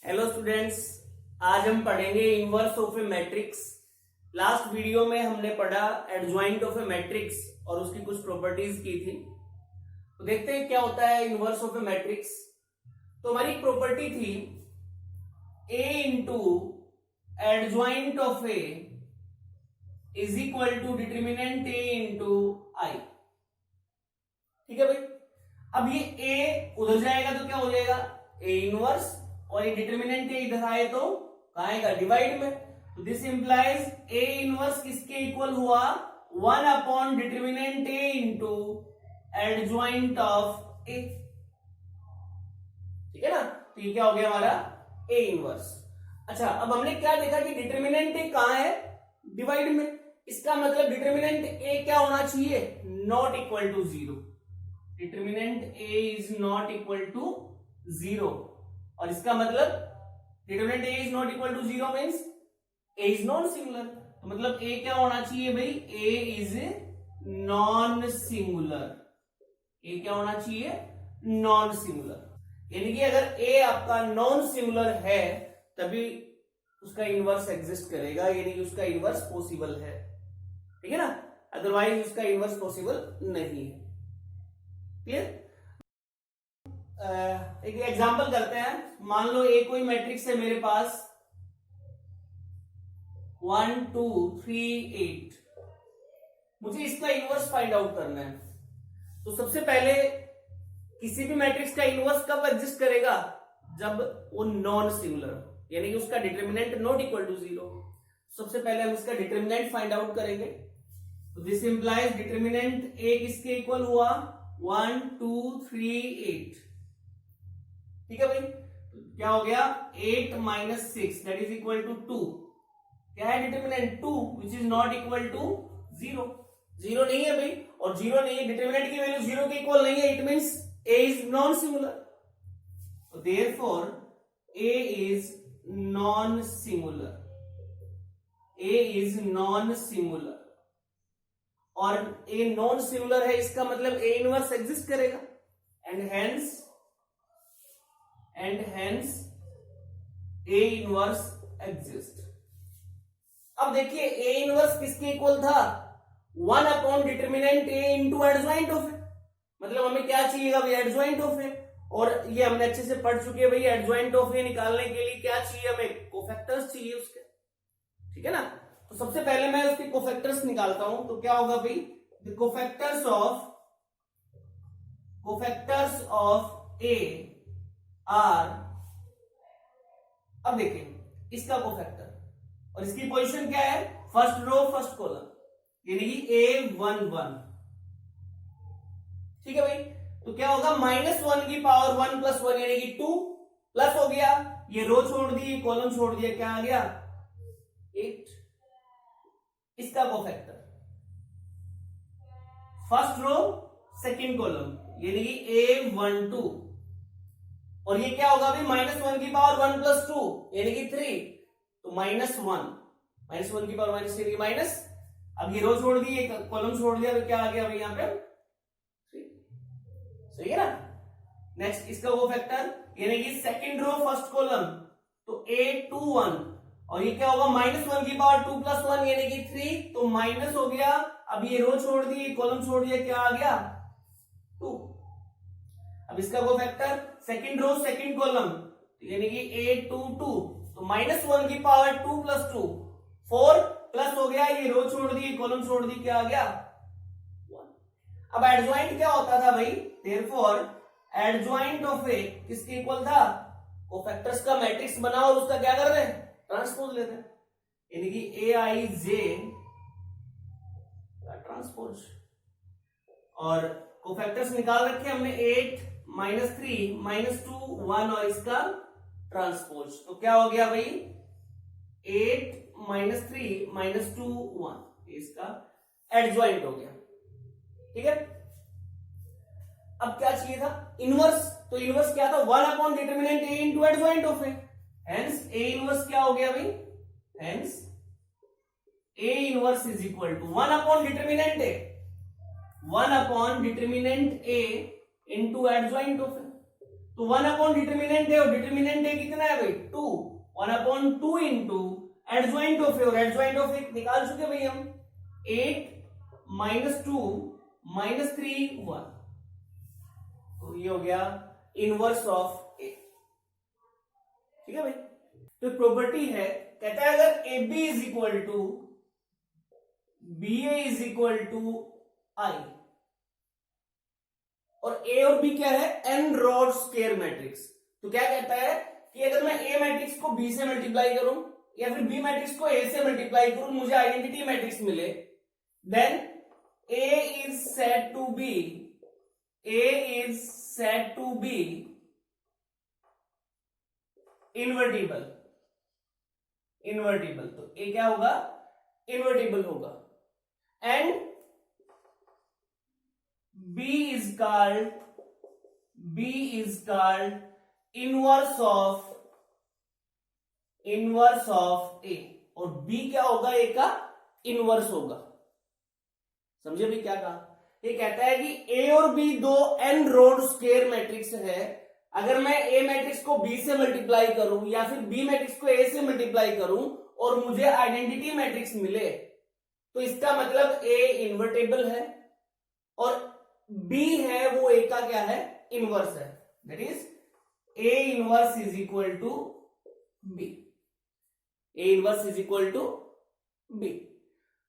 Hello students, आज हम पढ़ेंगे inverse of A matrix. Last video में हमने पढ़ा एडजॉइंट ऑफ ए मैट्रिक्स और उसकी कुछ प्रॉपर्टीज की थी। तो देखते हैं क्या होता है इनवर्स ऑफ ए मैट्रिक्स। तो हमारी एक प्रॉपर्टी थी A into adjoint of A is equal to determinant A into I. ठीक है भाई। अब ये ए उधर जाएगा तो क्या हो जाएगा, ए इनवर्स, और ये डिटर्मिनेंट इधर आए तो कहां आएगा, डिवाइड में। तो दिस इंप्लाइज ए इनवर्स किसके इक्वल हुआ, 1 upon determinant A into adjoint of A. ठीक है ना। तो ये क्या हो गया हमारा ए इनवर्स। अच्छा, अब हमने क्या देखा कि डिटर्मिनेंट ए कहां है, डिवाइड में। इसका मतलब डिटर्मिनेंट ए क्या होना चाहिए, not equal to 0। Determinant A is not equal to 0। और इसका मतलब determinant A is not equal to 0 means A is non singular. तो मतलब ए क्या होना चाहिए भाई, A is non singular. A क्या होना चाहिए, नॉन सिंगुलर। यानी कि अगर ए आपका नॉन सिंगुलर है तभी उसका इनवर्स एग्जिस्ट करेगा, यानी कि उसका इनवर्स पॉसिबल है। ठीक है ना, अदरवाइज उसका इनवर्स पॉसिबल नहीं है। क्लियर। एक एग्जांपल करते हैं। मान लो ए कोई मैट्रिक्स है मेरे पास 1 2 3 8। मुझे इसका इनवर्स फाइंड आउट करना है। तो सबसे पहले किसी भी मैट्रिक्स का इनवर्स कब एग्जिस्ट करेगा, जब वो नॉन सिंगुलर, यानी कि उसका डिटर्मिनेंट नॉट इक्वल टू 0। सबसे पहले हम इसका डिटर्मिनेंट फाइंड आउट करेंगे। तो दिस इंप्लाइज डिटर्मिनेंट ए किसके इक्वल हुआ, 1 2 3 8। ठीक है भाई। तो क्या हो गया, 8 minus 6 that is equal to 2। क्या है determinant 2 which is not equal to 0। 0 नहीं है भाई, और 0 नहीं है, डिटर्मिनेंट की वैल्यू 0 के इक्वल नहीं है। It means A is non singular. Therefore A is non singular. A is non singular और ए नॉन सिंगुलर है, इसका मतलब ए इनवर्स एग्जिस्ट करेगा and hence A inverse exist. अब देखिए A इनवर्स किसके इक्वल था, 1 upon determinant A into adjoint of A. मतलब हमें क्या चाहिएगा भाई, एडजॉइंट ऑफ ए। और ये हमने अच्छे से पढ़ चुके हैं भाई, एडजॉइंट ऑफ ए निकालने के लिए क्या चाहिए हमें, कोफैक्टर्स चाहिए उसके। ठीक है ना। तो सबसे पहले मैं उसके कोफैक्टर्स निकालता हूं। तो क्या होगा भाई, the cofactors of A R. अब देखिए इसका कोफैक्टर और इसकी पोजीशन क्या है, फर्स्ट रो फर्स्ट कॉलम, यानी कि A11। ठीक है भाई। तो क्या होगा, -1 की पावर 1 प्लस 1 यानी कि 2 प्लस हो गया, ये रो छोड़ दी कॉलम छोड़ दिया, क्या आ गया 8। इसका cofactor first row second column यानी कि A12। और ये क्या होगा अभी, -1 की पावर 1 प्लस 2 यानी कि 3। तो -1 की पावर माइनस यानी कि माइनस। अब ये रो छोड़ दी, एक कॉलम छोड़ दिया, तो क्या आ गया अभी यहाँ पे 3। सही है ना। नेक्स्ट इसका वो फैक्टर यानी कि सेकंड रो फर्स्ट कॉलम, तो A21। और ये क्या होगा, -1 की पावर 2 प्लस 1 यानी कि 3। तो माइनस हो गया, अब ये रो छोड़ दी कॉलम छोड़ दिया, क्या आ गया 2। अब इसका वो factor second row second column यानी कि A22। तो -1 की पावर 2 प्लस 2 4 प्लस हो गया, ये रो छोड़ दी कॉलम छोड़ दी, क्या आ गया 1। अब एडजॉइंट क्या होता था भाई, देयरफॉर एडजॉइंट ऑफ ए किसके इक्वल था, कोफैक्टर्स का मैट्रिक्स बना और उसका क्या कर रहे हैं, ट्रांसपोज लेते हैं, यानी कि Aij का ट्रांसपोज। और कोफैक्टर्स निकाल रखे हमने 8 -3 -2 1 और इसका ट्रांसपोज। तो क्या हो गया भाई, 8 -3 -2 1, इसका एडजॉइंट हो गया। ठीक है। अब क्या चाहिए था, इनवर्स। तो इनवर्स क्या था, 1 upon determinant A into adjoint of A. Hence A inverse क्या हो गया भाई, hence A inverse is equal to 1 upon determinant A, 1 upon determinant A into adjoint of A. तो 1 डिटर्मिनेंट है, और डिटर्मिनेंट है कितना है भाई 2, 1/2 इंटू एडजॉइंट ऑफ ए, और एडजॉइंट ऑफ ए निकाल चुके भाई हम, 8 -2 -3 1, तो ये हो गया इनवर्स ऑफ ए। ठीक है भाई, तो प्रॉपर्टी है, कहता है अगर A B is equal to B A is equal to I, और ए और बी क्या है एन रॉड स्क्वायर मैट्रिक्स, तो क्या कहता है कि अगर मैं ए मैट्रिक्स को बी से मल्टीप्लाई करूं या फिर बी मैट्रिक्स को ए से मल्टीप्लाई करूं, मुझे आइडेंटिटी मैट्रिक्स मिले, then A is said to B, A is said to be invertible, invertible, तो ए क्या होगा इनवर्टिबल होगा, and B is called inverse of A, और B क्या होगा A का इनवर्स होगा। समझे भी क्या कहा, ये कहता है कि A और B दो n रोड स्क्वायर मैट्रिक्स है, अगर मैं A मैट्रिक्स को B से मल्टीप्लाई करूं या फिर B मैट्रिक्स को A से मल्टीप्लाई करूं और मुझे आइडेंटिटी मैट्रिक्स मिले, तो इसका मतलब A इन्वर्टेबल है और B है वो A का क्या है इनवर्स है, that is A inverse is equal to B, A inverse is equal to B।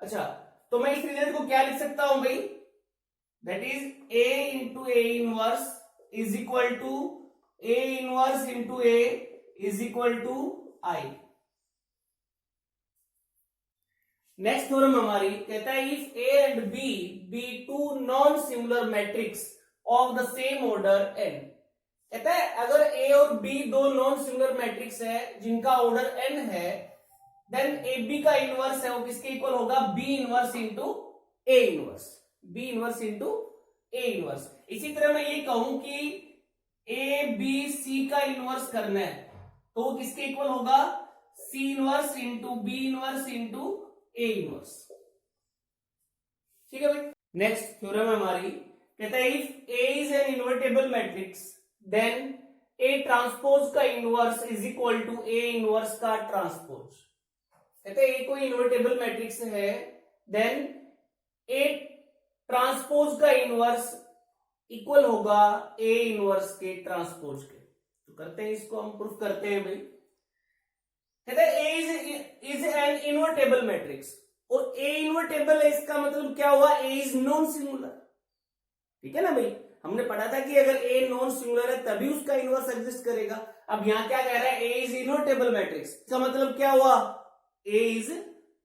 अच्छा, तो मैं इस रिजल्ट को क्या लिख सकता हूं भाई, that is A into A inverse is equal to A inverse into A is equal to I। Next theorem हमारी कहता है if A and B be two non similar matrix of the same order n, कहता है अगर A और B दो non similar matrix है जिनका ऑर्डर n है, देन AB का इनवर्स है वो किसके इक्वल होगा B inverse into A inverse, B inverse into A inverse. इसी तरह मैं ये कहूं कि A B C का इनवर्स करना है तो वो किसके इक्वल होगा C inverse into B inverse into A inverse. ठीक है भाई, नेक्स्ट थ्योरम है हमारी, कहता है if A is an invertible matrix then A transpose का inverse is equal to A inverse का ट्रांसपोज। कहते हैं A कोई इन्वर्टेबल मैट्रिक्स है, देन A ट्रांसपोज का इनवर्स इक्वल होगा A इनवर्स के ट्रांसपोज के। तो करते हैं इसको, हम प्रूफ करते हैं भाई। कहते हैं A is an invertible matrix, और A इन्वर्टेबल है इसका मतलब क्या हुआ A इज नॉन सिंगुलर। ठीक है ना भाई, हमने पढ़ा था कि अगर A नॉन सिंगुलर है तभी उसका इनवर्स एग्जिस्ट करेगा। अब यहां क्या कह रहा है A इज इन्वर्टेबल मैट्रिक्स, इसका मतलब क्या हुआ A इज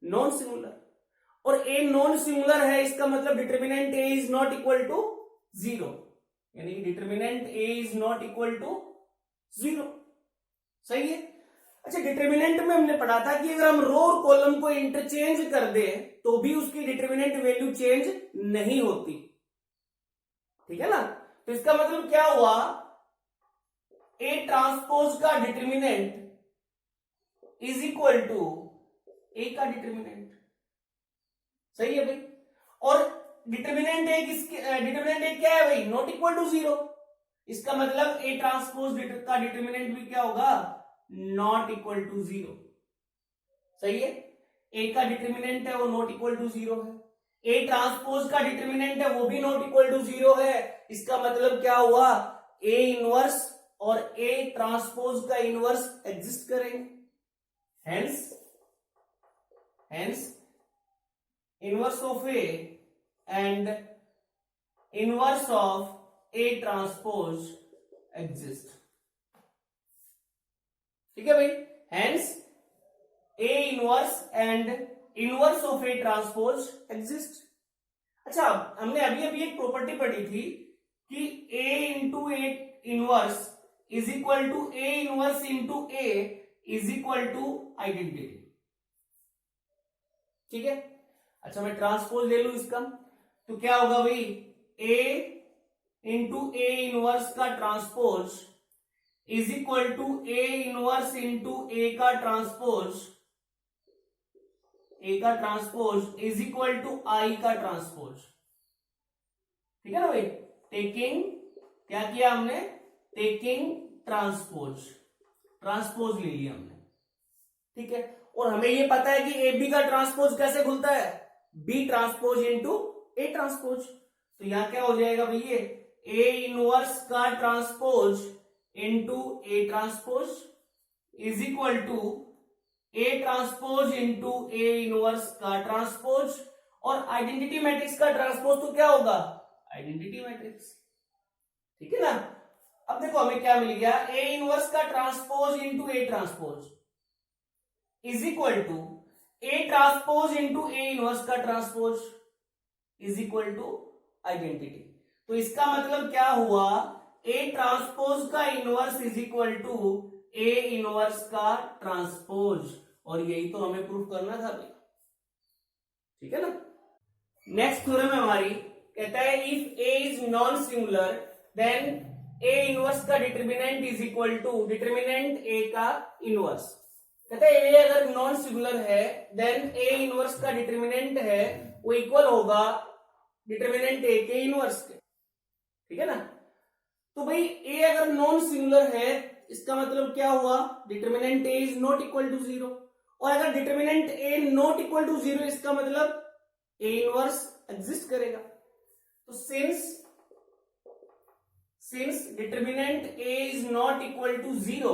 नॉन सिंगुलर, और A नॉन सिंगुलर है इसका मतलब determinant A is not equal to 0, यानी कि determinant A is not equal to 0। सही है। अच्छा, डिटर्मिनेंट में हमने पढ़ा था कि अगर हम रो और कॉलम को इंटरचेंज कर दें तो भी उसकी डिटर्मिनेंट वैल्यू चेंज नहीं होती। ठीक है ना, तो इसका मतलब क्या हुआ A ट्रांसपोज का determinant is equal to A का डिटर्मिनेंट। सही है भाई, और डिटर्मिनेंट A किसके, डिटर्मिनेंट A क्या है भाई नॉट इक्वल टू 0, इसका मतलब A ट्रांसपोज का डिटर्मिनेंट भी क्या होगा नॉट इक्वल टू 0। सही है, A का डिटर्मिनेंट है वो नॉट इक्वल टू 0 है, A ट्रांसपोज का डिटर्मिनेंट है वो भी नॉट इक्वल टू 0 है, इसका मतलब क्या हुआ A इनवर्स और A ट्रांसपोज का इनवर्स एग्जिस्ट करेंगे, hence inverse of A and inverse of A transpose exist. ठीक है भाई, hence A inverse and inverse of A transpose exist. अच्छा, हमने अभी अभी एक प्रॉपर्टी पढ़ी थी कि A into A inverse is equal to A inverse into A is equal to identity. ठीक है, अच्छा मैं ट्रांसपोज ले लू इसका, तो क्या होगा भाई A इंटू A इनवर्स का transpose is equal to A inverse into A का ट्रांसपोज, A का transpose is equal to I का ट्रांसपोज। ठीक है ना भाई, टेकिंग क्या किया हमने, टेकिंग ट्रांसपोज, ट्रांसपोज ले लिया हमने, ठीक है। और हमें ये पता है कि ए बी का ट्रांसपोज कैसे खुलता है, B transpose into A transpose. तो यहां क्या हो जाएगा भैया, ए इनवर्स का transpose into A transpose is equal to A transpose into A inverse का ट्रांसपोज। और आइडेंटिटी मैट्रिक्स का ट्रांसपोज तो क्या होगा, आइडेंटिटी मैट्रिक्स, ठीक है ना। अब देखो हमें क्या मिल गया, ए इनवर्स का transpose into A transpose is equal to A transpose into A inverse का transpose is equal to identity. तो इसका मतलब क्या हुआ, ए ट्रांसपोज का inverse is equal to A inverse का ट्रांसपोज। और यही तो हमें प्रूफ करना था भाई, ठीक है ना। नेक्स्ट थ्योरम है हमारी, कहता है if A is non singular then A inverse का determinant is equal to determinant A का इनवर्स। कहता है ए अगर नॉन सिंगुलर है देन ए इनवर्स का डिटर्मिनेंट है वो इक्वल होगा डिटर्मिनेंट ए के इनवर्स के, ठीक है ना। तो भाई ए अगर नॉन सिंगुलर है इसका मतलब क्या हुआ, determinant A is not equal to 0। और अगर determinant A not equal to 0 इसका मतलब ए इनवर्स एग्जिस्ट करेगा। तो since determinant A is not equal to 0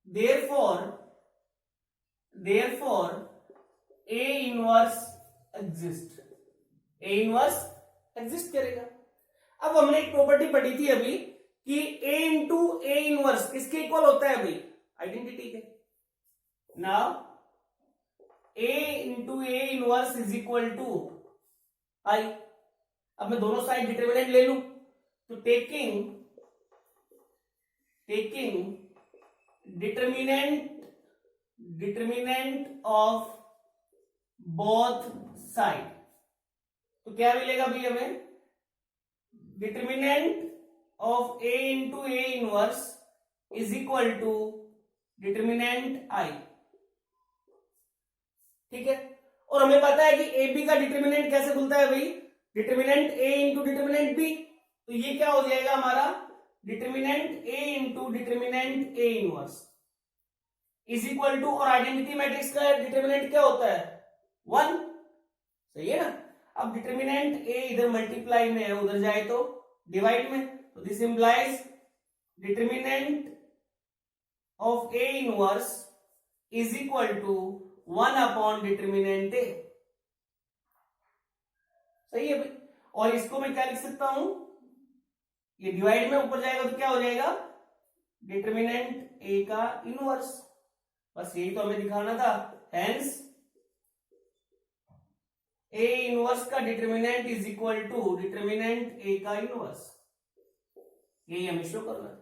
therefore A inverse exist, A inverse exist करेगा। अब हमने एक प्रॉपर्टी पढ़ी थी अभी कि ए इंटू ए इनवर्स किसके इक्वल होता है भाई, आइडेंटिटी के। Now A into A inverse is equal to आई। अब मैं दोनों साइड डिटर्मिनेंट ले लूं तो taking determinant of both side, तो क्या मिलेगा भाई हमें, determinant of A into A inverse is equal to determinant I, ठीक है। और हमें पता है कि ए बी का डिटर्मिनेंट कैसे खुलता है भाई, determinant A into determinant B. तो ये क्या हो जाएगा हमारा, determinant A into determinant A inverse is equal to, और आइडेंटिटी मैट्रिक्स का डिटर्मिनेंट क्या होता है 1, सही है ना। अब डिटर्मिनेंट ए इधर मल्टीप्लाई में है उधर जाए तो डिवाइड में, तो this implies determinant of A inverse is equal to 1 upon determinant A, सही है भाई। और इसको मैं क्या लिख सकता हूं, ये डिवाइड में ऊपर जाएगा तो क्या हो जाएगा, डिटर्मिनेंट ए का इनवर्स। बस यही तो हमें दिखाना था। हेंस ए इनवर्स का determinant is equal to determinant A का इनवर्स, यही हमें शो करना है।